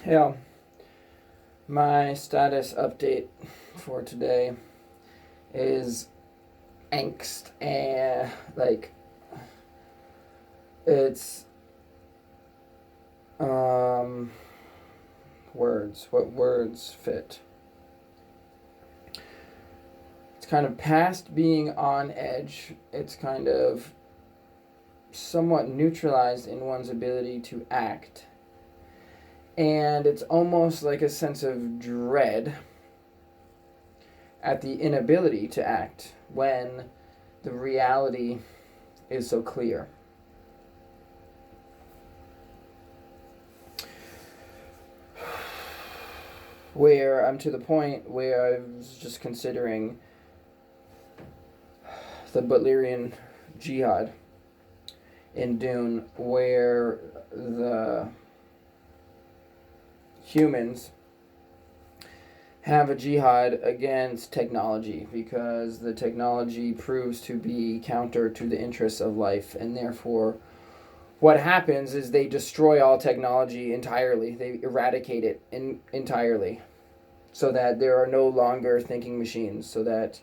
Yeah, my status update for today is angst, and it's um words. What words fit? It's kind of past being on edge. It's kind of somewhat neutralized in one's ability to act, and it's almost like a sense of dread at the inability to act when the reality is so clear. Where I'm to the point where I was just considering the Butlerian Jihad in Dune, where the humans have a jihad against technology because the technology proves to be counter to the interests of life, and therefore what happens is they destroy all technology entirely. They eradicate it entirely so that there are no longer thinking machines, so that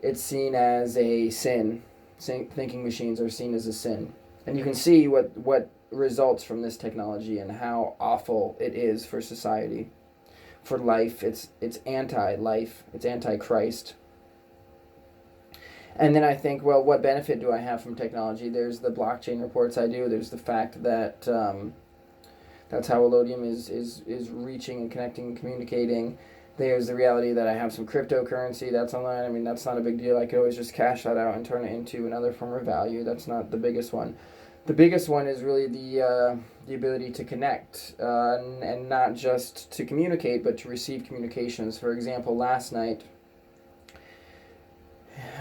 it's seen as a sin. Thinking machines are seen as a sin. And you can see what results from this technology and how awful it is for society, for life. It's anti-life. It's anti-Christ. And then I think, well, what benefit do I have from technology? There's the blockchain reports I do. There's the fact that that's how Elodium is reaching and connecting and communicating. There's the reality that I have some cryptocurrency that's online. I mean, that's not a big deal. I could always just cash that out and turn it into another form of value. That's not the biggest one. The biggest one is really the ability to connect, and not just to communicate, but to receive communications. For example, last night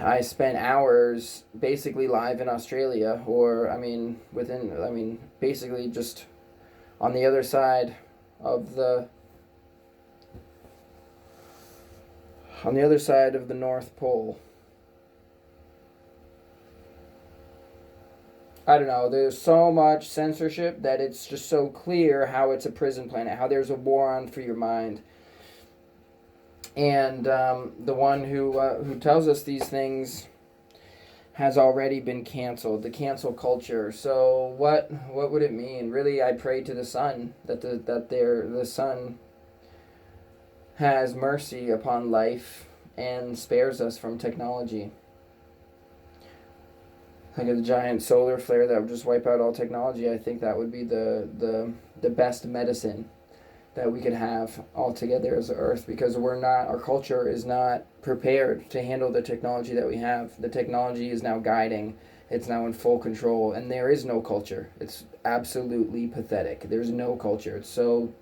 I spent hours basically live in Australia, or basically just on the other side of the North Pole. I don't know. There's so much censorship that it's just so clear how it's a prison planet, how there's a war on for your mind. And the one who tells us these things has already been canceled. The cancel culture. So what would it mean? Really, I pray to the sun that the sun has mercy upon life and spares us from technology. Like a giant solar flare that would just wipe out all technology. I think that would be the best medicine that we could have all together as the Earth, because our culture is not prepared to handle the technology that we have. The technology is now guiding, it's now in full control, and there is no culture. It's absolutely pathetic. There's no culture. It's so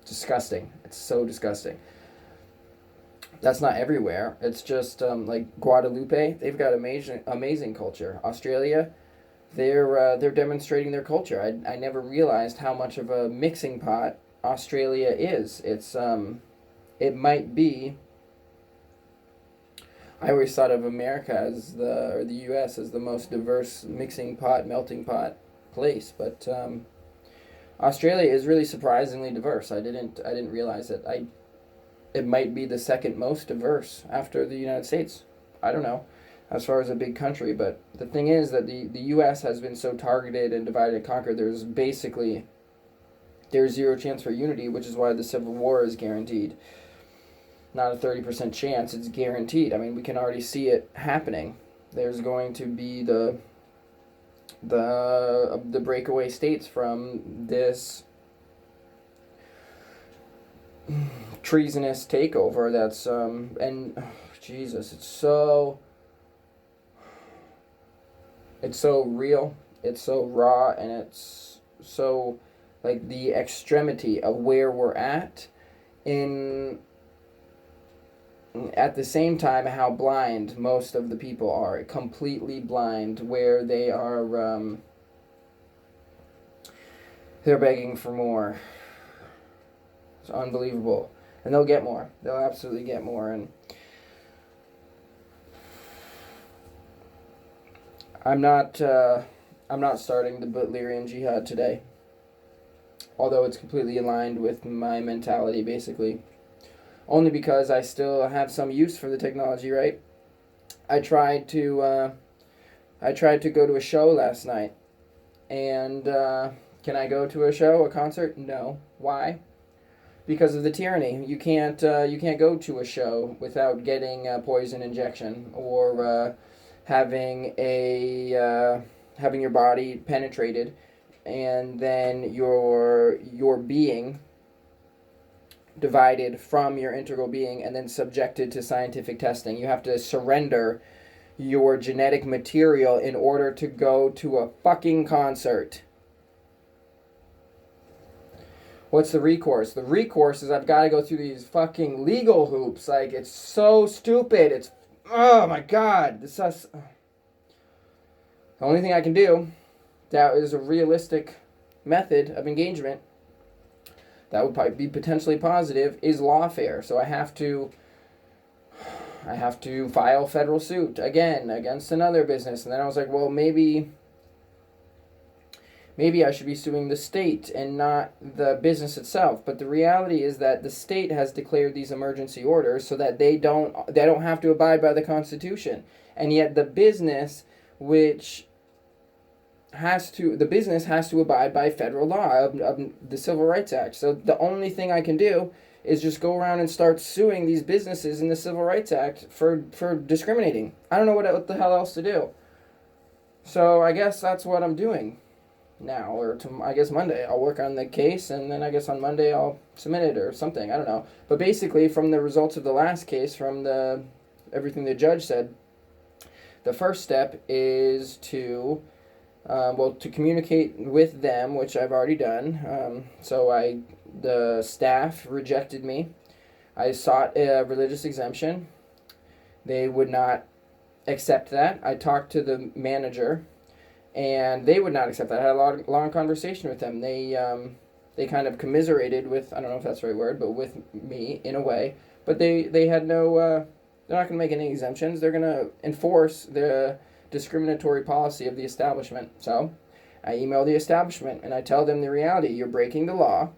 disgusting. It's so disgusting. That's not everywhere. It's just like Guadalupe. They've got amazing culture. Australia, they're demonstrating their culture. I never realized how much of a mixing pot Australia is. It might be. I always thought of America or the U.S. as the most diverse mixing pot, melting pot place, but Australia is really surprisingly diverse. I didn't realize it. It might be the second most diverse after the United States. I don't know, as far as a big country, but the thing is that the U.S. has been so targeted and divided and conquered. There's zero chance for unity, which is why the Civil War is guaranteed. Not a 30% chance, it's guaranteed. I mean, we can already see it happening. There's going to be the breakaway states from this treasonous takeover that's and Jesus, it's so real, it's so raw, and it's so like the extremity of where we're in at the same time how blind most of the people are, completely blind, where they're begging for more. It's unbelievable. And they'll get more. They'll absolutely get more. And I'm not starting the Butlerian Jihad today. although it's completely aligned with my mentality, basically. Only because I still have some use for the technology, right? I tried to go to a show last night, and can I go to a concert? No. Why? Because of the tyranny. You can't go to a show without getting a poison injection or having your body penetrated, and then your being divided from your integral being and then subjected to scientific testing. You have to surrender your genetic material in order to go to a fucking concert. What's the recourse? The recourse is I've got to go through these fucking legal hoops. Like, it's so stupid. It's, oh my god. The only thing I can do that is a realistic method of engagement that would probably be potentially positive is lawfare. So I have to file federal suit again against another business. And then I was like, well, maybe I should be suing the state and not the business itself. But the reality is that the state has declared these emergency orders so that they don't have to abide by the Constitution. And yet the business has to abide by federal law of the Civil Rights Act. So the only thing I can do is just go around and start suing these businesses in the Civil Rights Act for discriminating. I don't know what the hell else to do. So I guess that's what I'm doing now, or I guess Monday. I'll work on the case, and then I guess on Monday I'll submit it or something. I don't know. But basically, from the results of the last case, from everything the judge said, the first step is to communicate with them, which I've already done. The staff rejected me. I sought a religious exemption. They would not accept that. I talked to the manager, and they would not accept that. I had a long conversation with them. They kind of commiserated with, I don't know if that's the right word, but with me in a way. But they had no, they're not going to make any exemptions. They're going to enforce the discriminatory policy of the establishment. So I email the establishment and I tell them the reality. You're breaking the law.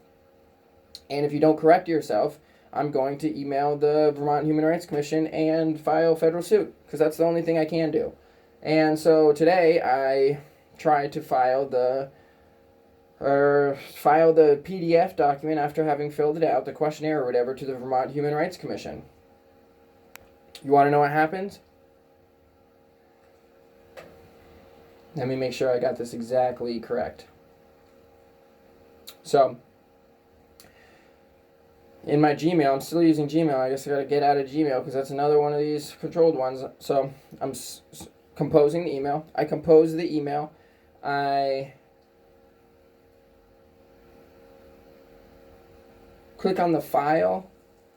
And if you don't correct yourself, I'm going to email the Vermont Human Rights Commission and file federal suit, because that's the only thing I can do. And so today I tried to file the PDF document after having filled it out, the questionnaire or whatever, to the Vermont Human Rights Commission. You want to know what happened? Let me make sure I got this exactly correct. So, in my Gmail, I'm still using Gmail. I guess I got to get out of Gmail because that's another one of these controlled ones. So, I'm composing the email. I compose the email. I click on the file.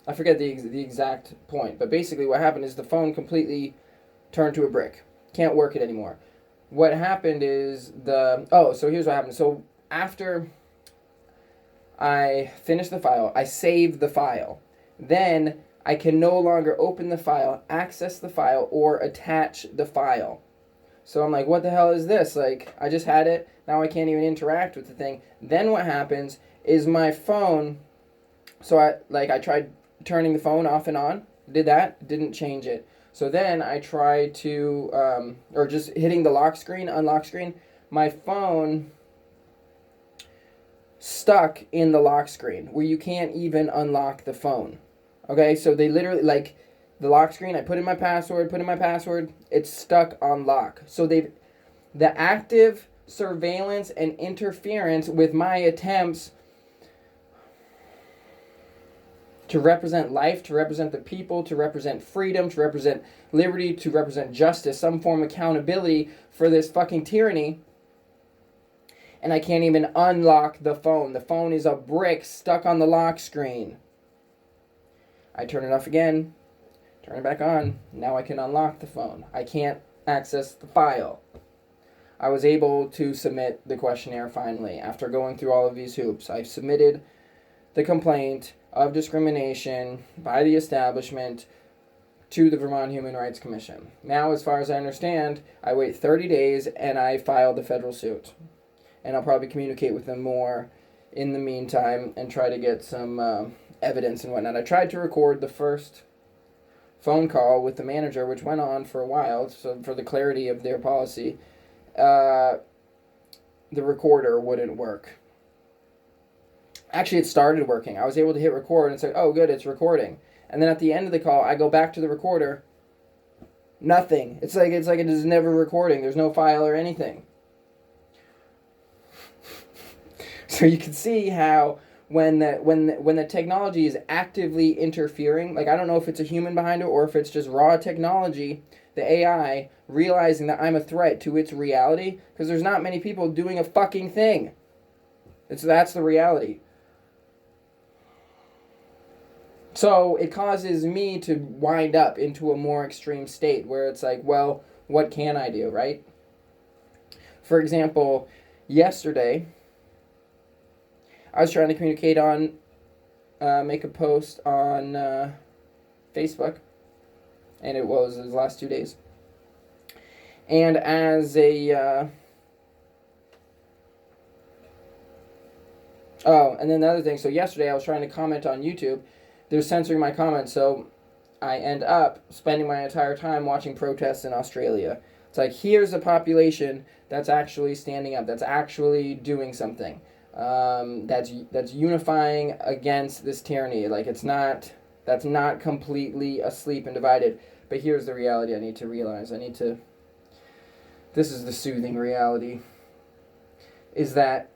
I forget the exact point, but basically what happened is the phone completely turned to a brick. Can't work it anymore. What happened is so here's what happened. So after I finish the file, I save the file. Then I can no longer open the file, access the file, or attach the file. So I'm like, what the hell is this? Like, I just had it. Now I can't even interact with the thing. Then what happens is my phone, so I tried turning the phone off and on. Did that. Didn't change it. So then I tried to, or just hitting the unlock screen. My phone stuck in the lock screen where you can't even unlock the phone. Okay, so they literally, like, the lock screen, I put in my password, it's stuck on lock. So the active surveillance and interference with my attempts to represent life, to represent the people, to represent freedom, to represent liberty, to represent justice, some form of accountability for this fucking tyranny. And I can't even unlock the phone. The phone is a brick stuck on the lock screen. I turn it off again, turn it back on. Now I can unlock the phone. I can't access the file. I was able to submit the questionnaire finally. After going through all of these hoops, I submitted the complaint of discrimination by the establishment to the Vermont Human Rights Commission. Now, as far as I understand, I wait 30 days and I file the federal suit. And I'll probably communicate with them more in the meantime and try to get some evidence and whatnot. I tried to record the first phone call with the manager, which went on for a while, so for the clarity of their policy. The recorder wouldn't work. Actually, it started working. I was able to hit record and say, oh, good, it's recording. And then at the end of the call, I go back to the recorder. Nothing. It's like it is never recording. There's no file or anything. So you can see how when the technology is actively interfering, like I don't know if it's a human behind it or if it's just raw technology, the AI realizing that I'm a threat to its reality, because there's not many people doing a fucking thing. That's the reality. So it causes me to wind up into a more extreme state where it's like, well, what can I do, right? For example, yesterday, I was trying to communicate on, make a post on Facebook, and it was the last 2 days. And as a... and then the other thing, so yesterday I was trying to comment on YouTube. They're censoring my comments, so I end up spending my entire time watching protests in Australia. It's like, here's a population that's actually standing up, that's actually doing something, that's unifying against this tyranny. Like, that's not completely asleep and divided. But here's the reality I need to realize. This is the soothing reality, is that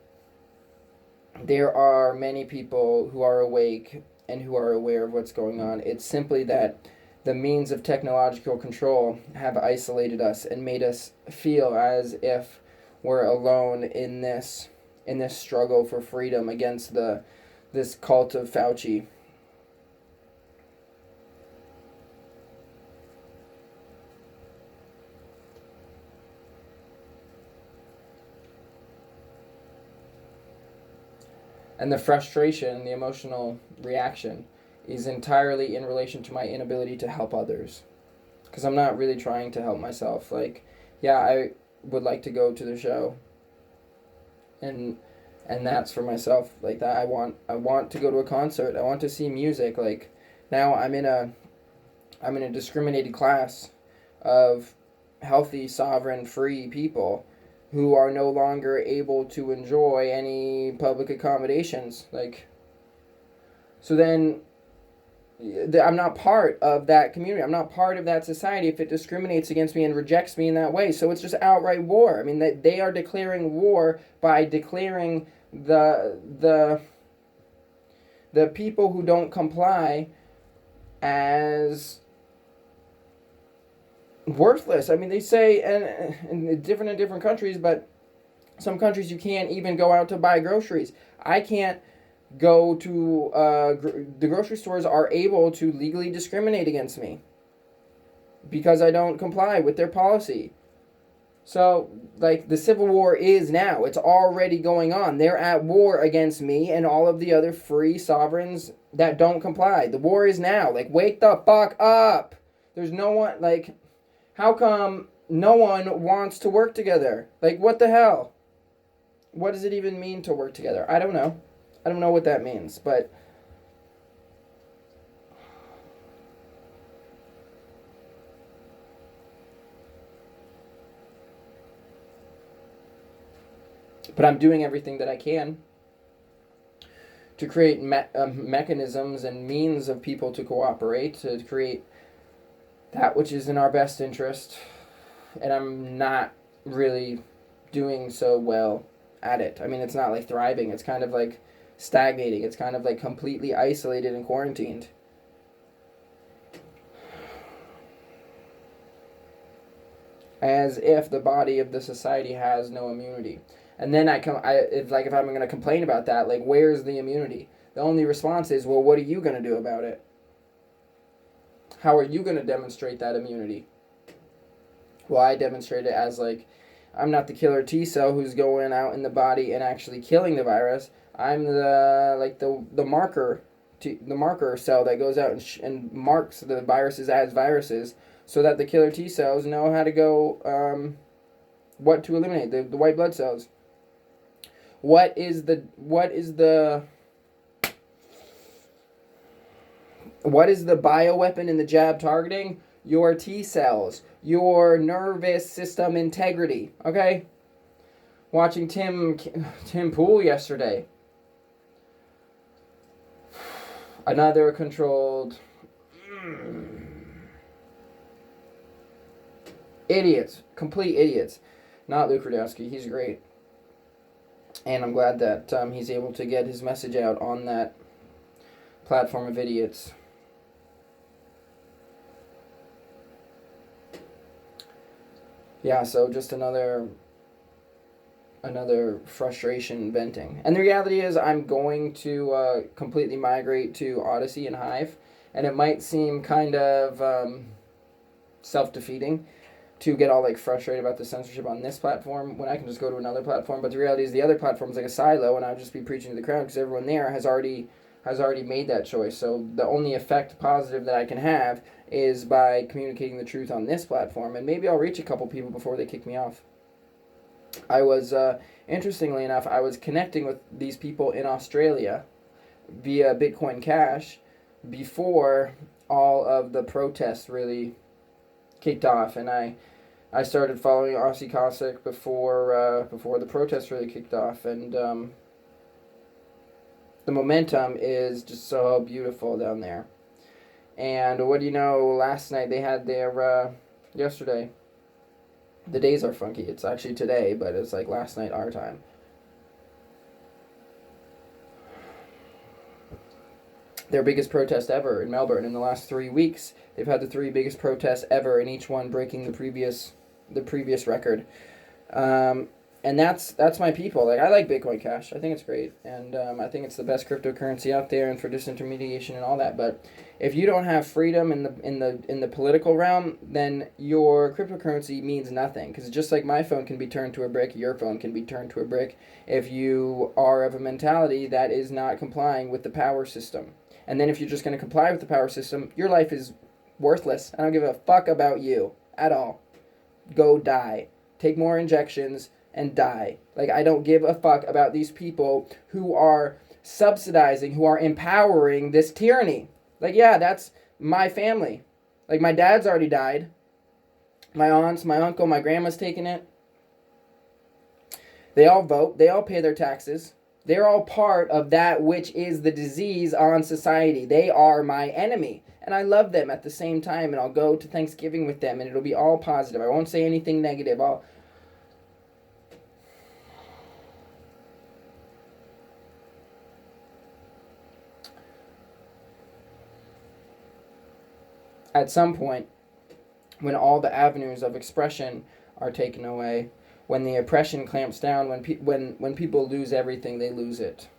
there are many people who are awake and who are aware of what's going on. It's simply that the means of technological control have isolated us and made us feel as if we're alone in this struggle for freedom against this cult of Fauci. And the frustration, the emotional reaction, is entirely in relation to my inability to help others. Because I'm not really trying to help myself. Like, yeah, I would like to go to the show. And that's for myself. Like that, I want to go to a concert. I want to see music. Like, now I'm in a discriminated class of healthy, sovereign, free people who are no longer able to enjoy any public accommodations. Like, so then I'm not part of that community. I'm not part of that society if it discriminates against me and rejects me in that way. So it's just outright war. I mean, they are declaring war by declaring the people who don't comply as worthless. I mean, they say, and different in different countries, but some countries you can't even go out to buy groceries. I can't go to, the grocery stores are able to legally discriminate against me because I don't comply with their policy. So, like, the civil war is now. It's already going on. They're at war against me and all of the other free sovereigns that don't comply. The war is now. Like, wake the fuck up. There's no one, like, how come no one wants to work together? Like, what the hell? What does it even mean to work together? I don't know. I don't know what that means, but I'm doing everything that I can to create mechanisms and means of people to cooperate, to create that which is in our best interest, and I'm not really doing so well at it. I mean, it's not like thriving. It's kind of like stagnating. It's kind of like completely isolated and quarantined. As if the body of the society has no immunity. And then if I'm going to complain about that, like, where's the immunity? The only response is, well, what are you going to do about it? How are you going to demonstrate that immunity? Well, I demonstrate it as, like, I'm not the killer T cell who's going out in the body and actually killing the virus. I'm the marker cell that goes out and marks the viruses as viruses, so that the killer T cells know how to go, what to eliminate, the white blood cells. What is the bioweapon in the jab targeting? Your T cells, your nervous system integrity. Okay? Watching Tim Pool yesterday. Another controlled idiots, complete idiots. Not Luke Rudowski, he's great. And I'm glad that he's able to get his message out on that platform of idiots. Yeah, so just another frustration venting. And the reality is I'm going to completely migrate to Odyssey and Hive, and it might seem kind of self-defeating to get all like frustrated about the censorship on this platform when I can just go to another platform. But the reality is the other platform's like a silo, and I'll just be preaching to the crowd because everyone there has already made that choice. So the only effect positive that I can have is by communicating the truth on this platform, and maybe I'll reach a couple people before they kick me off. I was, interestingly enough, I was connecting with these people in Australia via Bitcoin Cash before all of the protests really kicked off, and I started following Aussie Cossack before the protests really kicked off, and the momentum is just so beautiful down there. And what do you know, last night they had their, yesterday, the days are funky, it's actually today, but it's like last night our time. Their biggest protest ever in Melbourne in the last 3 weeks. They've had the 3 biggest protests ever, and each one breaking the previous record. And that's my people. Like, I like Bitcoin Cash. I think it's great, and I think it's the best cryptocurrency out there, and for disintermediation and all that. But if you don't have freedom in the political realm, then your cryptocurrency means nothing. Because just like my phone can be turned to a brick, your phone can be turned to a brick if you are of a mentality that is not complying with the power system. And then if you're just going to comply with the power system, your life is worthless. I don't give a fuck about you at all. Go die. Take more injections and die. Like, I don't give a fuck about these people who are subsidizing, who are empowering this tyranny. Like, yeah, that's my family. Like, my dad's already died. My aunts, my uncle, my grandma's taken it. They all vote. They all pay their taxes. They're all part of that which is the disease on society. They are my enemy. And I love them at the same time. And I'll go to Thanksgiving with them. And it'll be all positive. I won't say anything negative. At some point, when all the avenues of expression are taken away, when the oppression clamps down, when people lose everything, they lose it.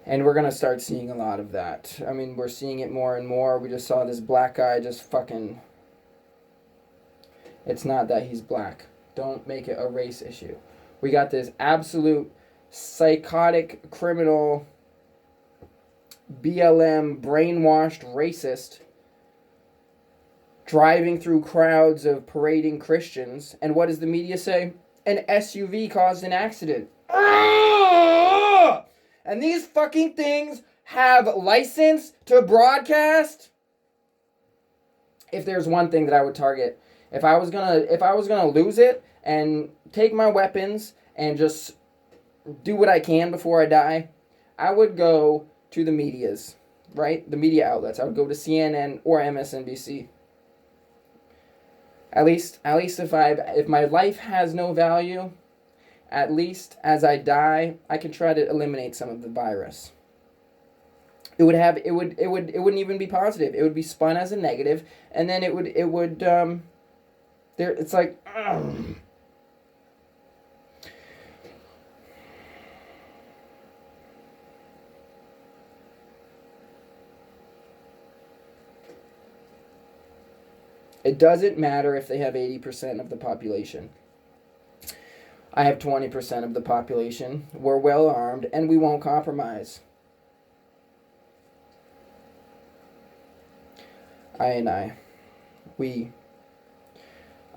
And we're going to start seeing a lot of that. I mean, we're seeing it more and more. We just saw this black guy just fucking... It's not that he's black. Don't make it a race issue. We got this absolute psychotic criminal BLM brainwashed racist driving through crowds of parading Christians, and what does the media say? An SUV caused an accident. And these fucking things have license to broadcast. If there's one thing that I would target, if I was gonna lose it and take my weapons and just do what I can before I die, I would go to the medias, right? The media outlets. I would go to CNN or MSNBC. At least if my life has no value, at least as I die, I can try to eliminate some of the virus. It wouldn't even be positive. It would be spun as a negative, and then it's like it doesn't matter if they have 80% of the population. I have 20% of the population. We're well armed, and we won't compromise.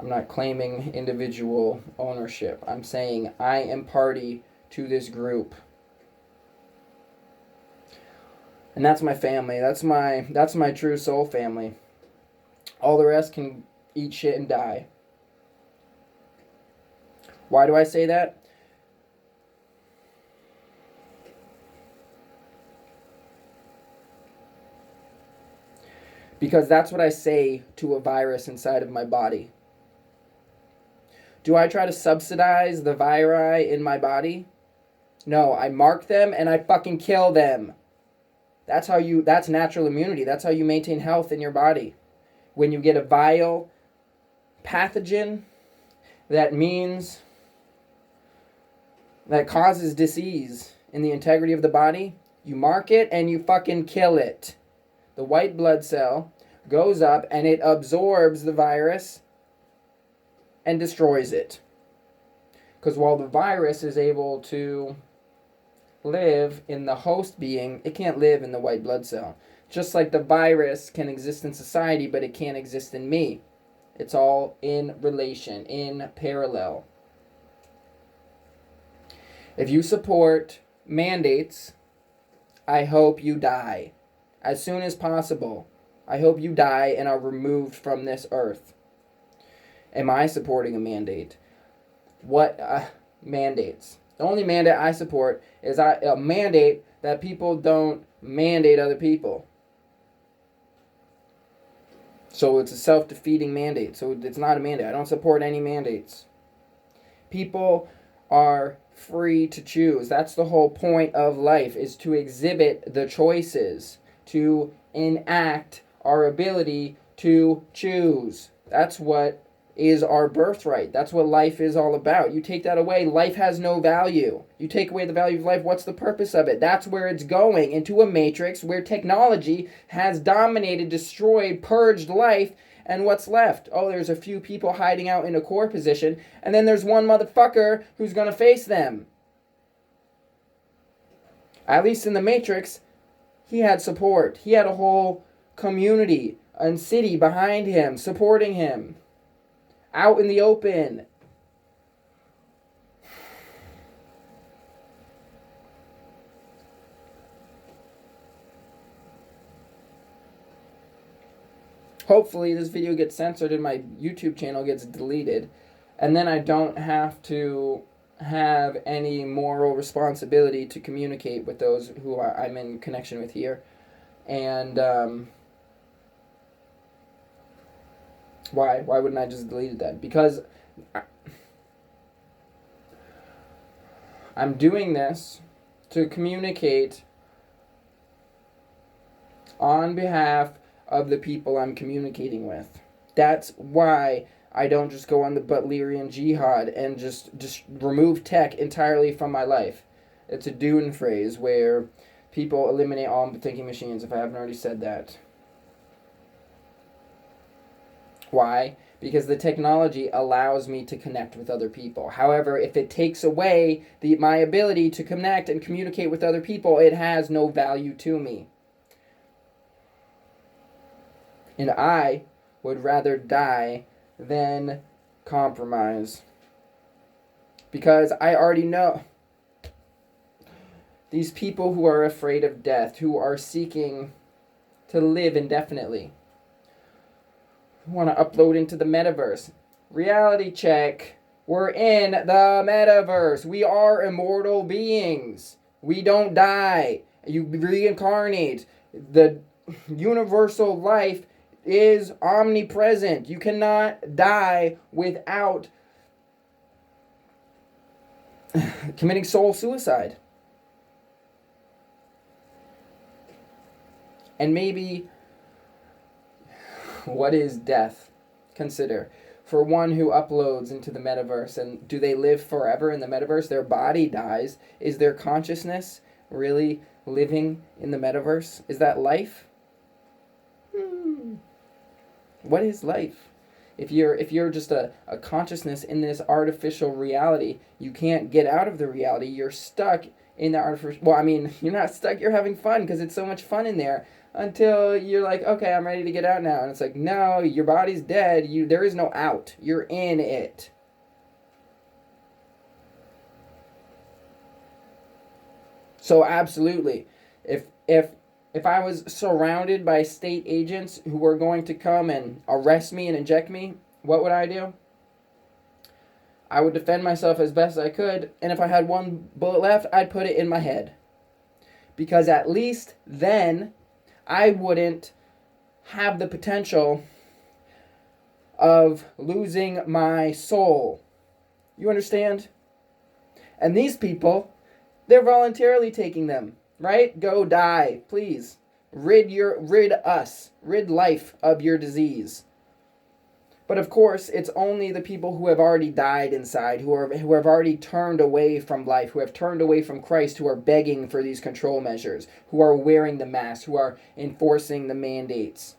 I'm not claiming individual ownership. I'm saying I am party to this group. And that's my family. That's my true soul family. All the rest can eat shit and die. Why do I say that? Because that's what I say to a virus inside of my body. Do I try to subsidize the viri in my body? No, I mark them and I fucking kill them. That's natural immunity. That's how you maintain health in your body. When you get a vile pathogen, that causes disease in the integrity of the body, you mark it and you fucking kill it. The white blood cell goes up and it absorbs the virus and destroys it. Because while the virus is able to live in the host being, it can't live in the white blood cell. Just like the virus can exist in society, but it can't exist in me. It's all in relation, in parallel. If you support mandates, I hope you die. As soon as possible. I hope you die and are removed from this earth. Am I supporting a mandate? What mandates? The only mandate I support is a mandate that people don't mandate other people. So it's a self-defeating mandate. So it's not a mandate. I don't support any mandates. People are free to choose. That's the whole point of life, is to exhibit the choices, to enact our ability to choose. That's what is our birthright. That's what life is all about. You take that away, life has no value. You take away the value of life, what's the purpose of it? That's where it's going, into a matrix where technology has dominated, destroyed, purged life, and what's left? Oh, there's a few people hiding out in a core position, and then there's one motherfucker who's gonna face them. At least in the Matrix, he had support. He had a whole community and city behind him, supporting him. Out in the open. Hopefully this video gets censored and my YouTube channel gets deleted. And then I don't have to have any moral responsibility to communicate with those who I'm in connection with here. And why wouldn't I just delete that? Because I'm doing this to communicate on behalf of the people I'm communicating with. That's why I don't just go on the Butlerian jihad and just remove tech entirely from my life. It's a Dune phrase where people eliminate all thinking machines, if I haven't already said that. Why? Because the technology allows me to connect with other people. However, if it takes away my ability to connect and communicate with other people, it has no value to me. And I would rather die than compromise. Because I already know these people who are afraid of death, who are seeking to live indefinitely, who want to upload into the metaverse. Reality check. We're in the metaverse. We are immortal beings. We don't die. You reincarnate. The universal life is omnipresent. You cannot die without committing soul suicide. And maybe, what is death? Consider. For one who uploads into the metaverse, and do they live forever in the metaverse? Their body dies. Is their consciousness really living in the metaverse? Is that life? What is life? If you're just a consciousness in this artificial reality, you can't get out of the reality. You're stuck in the artificial... Well, I mean, you're not stuck. You're having fun because it's so much fun in there. until you're like, okay, I'm ready to get out now. And it's like, no, your body's dead. There is no out. You're in it. So absolutely, if I was surrounded by state agents who were going to come and arrest me and inject me, what would I do? I would defend myself as best I could, and if I had one bullet left, I'd put it in my head. Because at least then I wouldn't have the potential of losing my soul. You understand? And these people, they're voluntarily taking them, right? Go die, please. Rid life of your disease. But of course, it's only the people who have already died inside, who have already turned away from life, who have turned away from Christ, who are begging for these control measures, who are wearing the mask, who are enforcing the mandates.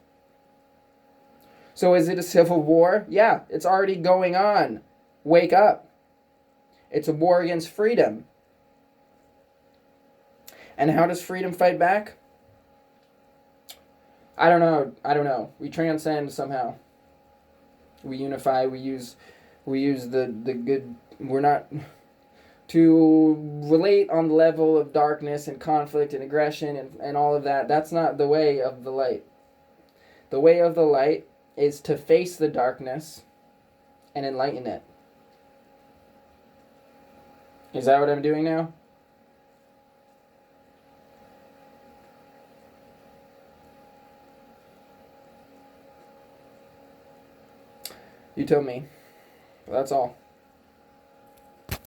So is it a civil war? Yeah, it's already going on. Wake up. It's a war against freedom. And how does freedom fight back? I don't know. We transcend somehow. We unify. We use the good. We're not to relate on the level of darkness and conflict and aggression and all of that. That's not the way of the light. The way of the light is to face the darkness and enlighten it. Is that what I'm doing now? You tell me. That's all.